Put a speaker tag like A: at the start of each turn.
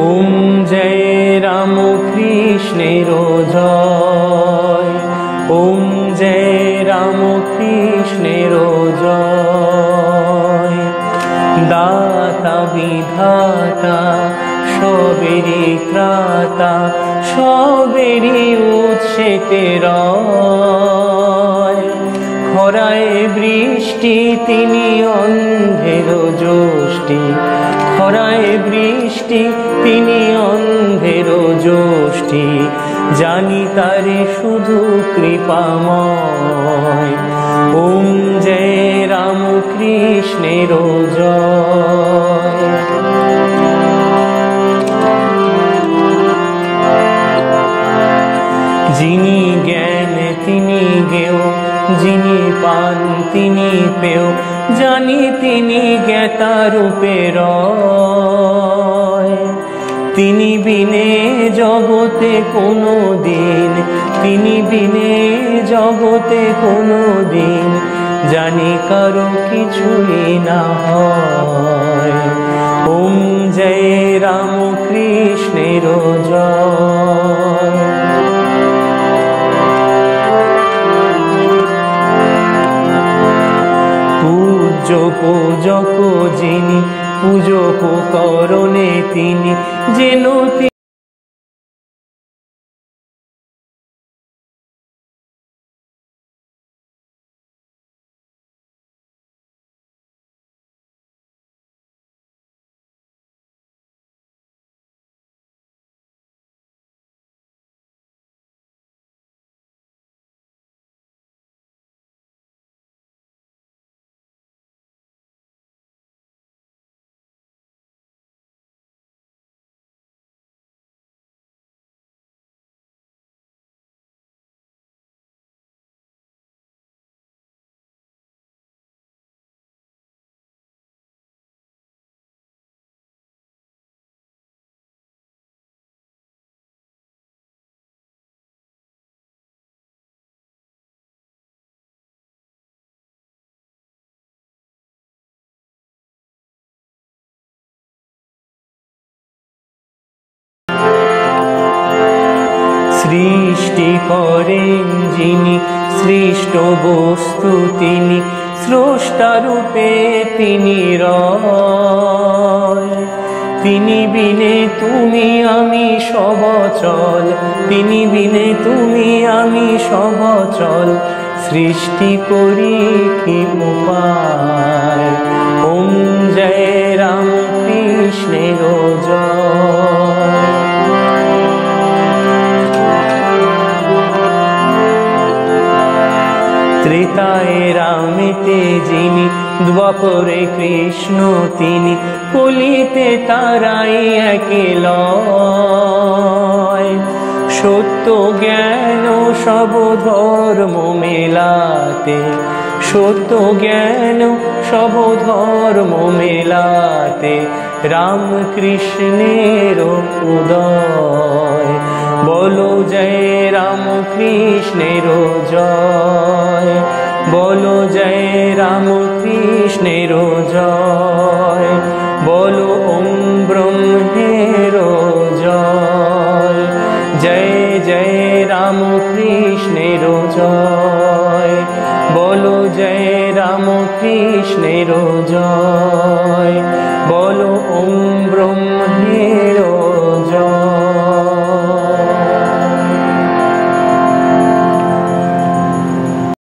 A: ওম জয় রাম কৃষ্ণের জয়, ওম জয় রাম কৃষ্ণের জয়। দাতা বিধাতা সবেরই ত্রাতা, সবেরই উৎসে রয়। খরায় বৃষ্টি তিনি অন্ধের যষ্টি, খরায় বৃষ্টি তিনি অন্ধের যষ্টি। জানি তারে শুধু কৃপাময়। ওম জয় রাম কৃষ্ণের জয়। যিনি জ্ঞান তিনি জ্ঞেয়, যিনি পান তিনি পেয়, জানি তিনি জ্ঞাতা রূপে রয়। তিনি বিনে জগতে কোনো দিন, তিনি বিনে জগতে কোনো দিন, জানি কারো কিছুই না হয়। ওম জয় রাম কৃষ্ণের জয়। পূজ্য পূজক যিনি, পূজক করণে তিনি, যেন সৃষ্টি করেন যিনি, সৃষ্ট বস্তু তিনি, স্রষ্টা রূপে তিনি রয়। তিনি বিনে তুমি আমি সব অচল, তিনি বিনে তুমি আমি সব অচল, সৃষ্টি করি কি উপায়। ওম জয় রাম কৃষ্ণের জয়। ত্রেতায় রামেতে যিনি, দ্বাপরে কৃষ্ণ তিনি, কলিতে তারাই একে লয়। সত্য জ্ঞান সব ধর্ম মেলাতে, সত্য জ্ঞান সব ধর্ম মেলাতে, রাম কৃষ্ণের উদয়। বলো জয় রাম কৃষ্ণের জয়, বলো জয় রাম কৃষ্ণের জয়, বলো ওম ব্রহ্মে